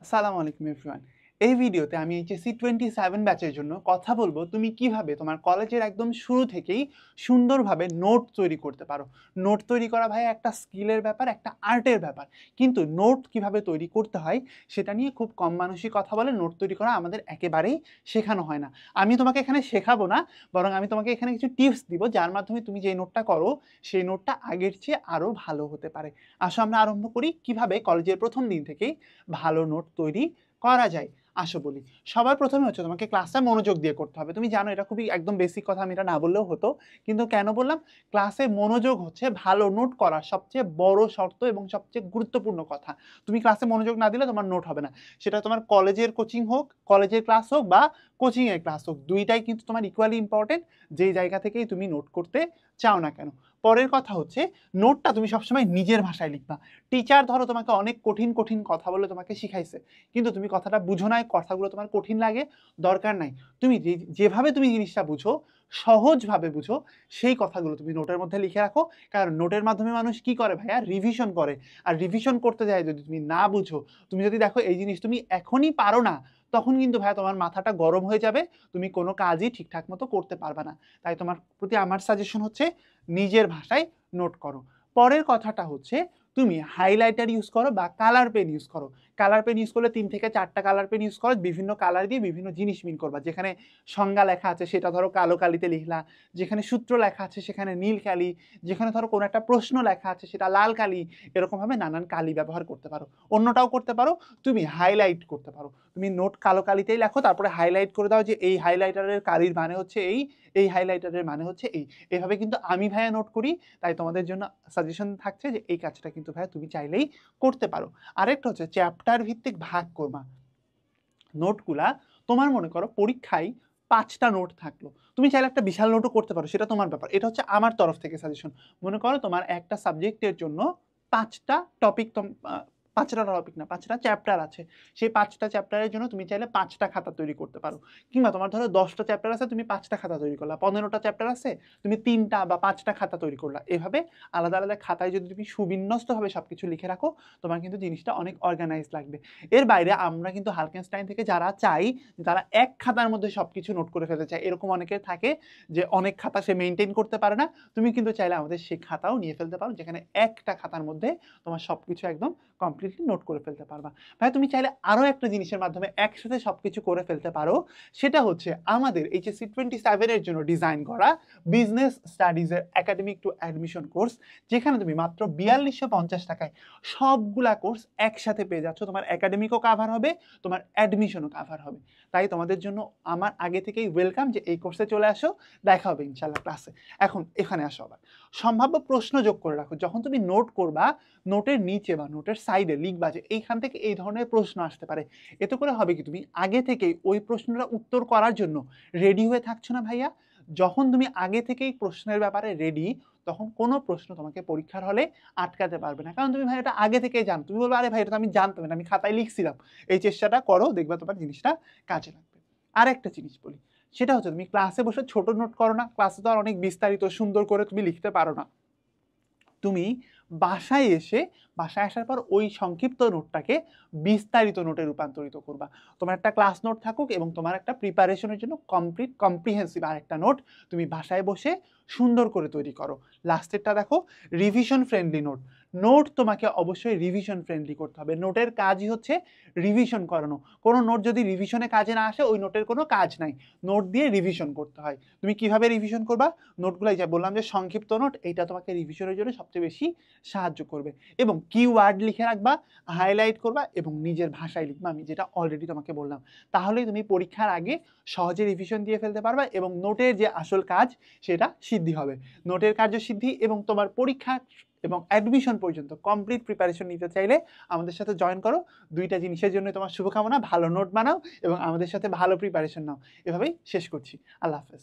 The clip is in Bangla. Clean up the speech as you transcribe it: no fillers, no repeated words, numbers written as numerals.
আসসালামু আলাইকুম এভরিওয়ান। এই ভিডিওতে আমি এইচএসসি 27 ব্যাচের জন্য কথা বলবো তুমি কিভাবে তোমার কলেজের একদম শুরু থেকেই সুন্দরভাবে নোট তৈরি করতে পারো। নোট তৈরি করা ভাই একটা স্কিলের ব্যাপার, একটা আর্টের ব্যাপার। কিন্তু নোট কিভাবে তৈরি করতে হয় সেটা নিয়ে খুব কম মানুষই কথা বলে। নোট তৈরি করা আমাদের একেবারেই শেখানো হয় না। আমি তোমাকে এখানে শেখাবো না, বরং আমি তোমাকে এখানে কিছু টিপস দিব যার মাধ্যমে তুমি যে নোটটা করো সেই নোটটা আগের চেয়ে আরও ভালো হতে পারে। আসো আমরা আরম্ভ করি কিভাবে কলেজের প্রথম দিন থেকেই ভালো নোট তৈরি করা যায়। আসো বলি, সবার প্রথমে হচ্ছে তোমাকে ক্লাসটা মনোযোগ দিয়ে করতে হবে। তুমি জানো এটা খুবই একদম বেসিক কথা, আমি এটা না বললেও হতো, কিন্তু কেন বললাম? ক্লাসে মনোযোগ হচ্ছে ভালো নোট করার সবচেয়ে বড় শর্ত এবং সবচেয়ে গুরুত্বপূর্ণ কথা। তুমি ক্লাসে মনোযোগ না দিলে তোমার নোট হবে না। সেটা তোমার কলেজের কোচিং হোক, কলেজের ক্লাস হোক বা কোচিংয়ের ক্লাস হোক, দুইটাই কিন্তু তোমার ইকুয়ালি ইম্পর্টেন্ট, যেই জায়গা থেকেই তুমি নোট করতে চাও না কেন। পরের কথা হচ্ছে নোটটা তুমি সবসময় নিজের ভাষায় লিখবা। টিচার ধরো তোমাকে অনেক কঠিন কঠিন কথা বলে তোমাকে শিখাইছে, কিন্তু তুমি কথাটা বুঝো নাই, কথাগুলো তোমার কঠিন লাগে, দরকার নাই। তুমি যেভাবে তুমি জিনিসটা বুঝো, সহজভাবে বুঝো, সেই কথাগুলো তুমি নোটের মধ্যে লিখে রাখো। কারণ নোটের মাধ্যমে মানুষ কি করে ভাইয়া? রিভিশন করে। আর রিভিশন করতে যায় যদি তুমি না বুঝো, তুমি যদি দেখো এই জিনিস তুমি এখনই পারো না, তখন কিন্তু ভাইয়া তোমার মাথাটা গরম হয়ে যাবে, তুমি কোনো কাজই ঠিকঠাক মতো করতে পারবে না। তাই তোমার প্রতি আমার সাজেশন হচ্ছে নিজের ভাষায় নোট করো। পরের কথাটা হচ্ছে তুমি হাইলাইটার ইউজ করো বা কালার পেন ইউজ করো। কালার পেন ইউজ করলে 3 থেকে 4টা কালার পেন ইউজ করো, বিভিন্ন কালার দিয়ে বিভিন্ন জিনিস মিন করবা। যেখানে সংজ্ঞা লেখা আছে সেটা ধরো কালো কালিতে লিখলা, যেখানে সূত্র লেখা আছে সেখানে নীল কালি, যেখানে ধরো কোনো একটা প্রশ্ন লেখা আছে সেটা লাল কালি। এরকমভাবে নানান কালি ব্যবহার করতে পারো। অন্যটাও করতে পারো, তুমি হাইলাইট করতে পারো। তুমি নোট কালো কালিতেই লেখো, তারপরে হাইলাইট করে দাও যে এই হাইলাইটারের কালির মানে হচ্ছে এই হাইলাইটারের মানে হচ্ছে এই। এভাবে কিন্তু আমি ভাইয়া নোট করি। তাই তোমাদের জন্য সাজেশন থাকছে যে এই কাজটা কিন্তু ভাইয়া তুমি চাইলেই করতে পারো। আরেকটা হচ্ছে চ্যাপ্টার ভিত্তিক ভাগ করবা নোটগুলা। তোমার মনে করো পরীক্ষায় 5টা নোট থাকলো, তুমি চাইলে একটা বিশাল নোটও করতে পারো, সেটা তোমার ব্যাপার। এটা হচ্ছে আমার তরফ থেকে সাজেশন। মনে করো তোমার একটা সাবজেক্টের জন্য 5টা টপিক, 5টা টপিক না, 5টা চ্যাপ্টার আছে। সেই 5টা চ্যাপ্টারের জন্য তুমি চাইলে 5টা খাতা তৈরি করতে পারো। কিংবা তোমার ধরো 10টা চ্যাপ্টার আছে, তুমি 5টা খাতা তৈরি করলা। 15টা চ্যাপ্টার আছে, তুমি 3টা বা 5টা খাতা তৈরি করলা। এভাবে আলাদা আলাদা খাতায় যদি তুমি সুবিন্যস্তভাবে সবকিছু লিখে রাখো, তোমার কিন্তু জিনিসটা অনেক অর্গানাইজ লাগবে। এর বাইরে আমরা কিন্তু হালকেনস্টাইন থেকে যারা চাই, তারা এক খাতার মধ্যে সবকিছু নোট করে ফেলতে চায়, এরকম অনেকের থাকে যে অনেক খাতা সে মেনটেন করতে পারে না। তুমি কিন্তু চাইলে আমাদের সেই খাতাও নিয়ে ফেলতে পারো, যেখানে একটা খাতার মধ্যে তোমার সবকিছু একদম কমপ্লিটলি নোট করে ফেলতে পারবা। ভাই তুমি চাইলে আরও একটা জিনিসের মাধ্যমে একসাথে সবকিছু করে ফেলতে পারো। সেটা হচ্ছে আমাদের এইচএসসি 27-এর জন্য ডিজাইন করা বিজনেস স্টাডিজের একাডেমিক টু অ্যাডমিশন কোর্স, যেখানে তুমি মাত্র 4250 টাকায় সবগুলা কোর্স একসাথে পেয়ে যাচ্ছ। তোমার একাডেমিকও কাভার হবে, তোমার অ্যাডমিশনও কাভার হবে। তাই তোমাদের জন্য আমার আগে থেকেই ওয়েলকাম যে এই কোর্সে চলে আসো, দেখা হবে ইনশাল্লাহ ক্লাসে। এখন এখানে আসো, আবার সম্ভাব্য প্রশ্ন যোগ করে রাখো। যখন তুমি নোট করবা, নোটের নিচে বা নোটের সাইডে লিখবা যে এইখান থেকে এই ধরনের প্রশ্ন আসতে পারে। এতে করে হবে কি, তুমি আগে থেকেই ওই প্রশ্নটা উত্তর করার জন্য রেডি হয়ে থাকছো না ভাইয়া? যখন তুমি আগে থেকেই প্রশ্নের ব্যাপারে রেডি, তখন কোনো প্রশ্ন তোমাকে পরীক্ষার হলে আটকাতে পারবে না। কারণ তুমি ভাই এটা আগে থেকেই জানো। তুমি বলবে আরে ভাই এটা তো আমি জানতাম না, আমি খাতায় লিখছিলাম। এই চেষ্টাটা করো, দেখবে তোমার জিনিসটা কাজে লাগবে। আর একটা জিনিস বলি, সেটা হচ্ছে তুমি ক্লাসে বসে ছোট নোট করো না। ক্লাসে তো আর অনেক বিস্তারিত সুন্দর করে তুমি লিখতে পারো না। তুমি বাসায় এসে, বাসায় আসার পর ওই সংক্ষিপ্ত নোটটাকে বিস্তারিত নোটে রূপান্তরিত করবা। তোমার একটা ক্লাস নোট থাকুক এবং তোমার একটা প্রিপারেশনের জন্য কম্প্রিহেন্সিভ আর একটা নোট তুমি বাসায় বসে সুন্দর করে তৈরি করো। লাস্টেরটা দেখো, রিভিশন ফ্রেন্ডলি নোট। নোট তোমাকে অবশ্যই রিভিশন ফ্রেন্ডলি করতে হবে। নোটের কাজই হচ্ছে রিভিশন করানো। কোনো নোট যদি রিভিশনে কাজে না আসে, ওই নোটের কোনো কাজ নাই। নোট দিয়ে রিভিশন করতে হয়। তুমি কিভাবে রিভিশন করবা? নোটগুলাই যা বললাম যে সংক্ষিপ্ত নোট, এইটা তোমাকে রিভিশনের জন্য সবচেয়ে বেশি সাহায্য করবে। এবং কিওয়ার্ড লিখে রাখবা, হাইলাইট করবা এবং নিজের ভাষায় লিখবা, আমি যেটা অলরেডি তোমাকে বললাম। তাহলেই তুমি পরীক্ষার আগে সহজে রিভিশন দিয়ে ফেলতে পারবা এবং নোটের যে আসল কাজ সেটা সিদ্ধি হবে। নোটের কার্যসিদ্ধি এবং তোমার পরীক্ষা এবং অ্যাডমিশন পর্যন্ত কমপ্লিট প্রিপারেশন নিতে চাইলে আমাদের সাথে জয়েন করো। দুইটা জিনিসের জন্য তোমার শুভকামনা। ভালো নোট বানাও এবং আমাদের সাথে ভালো প্রিপারেশন নাও। এভাবেই শেষ করছি। আল্লাহ হাফেজ।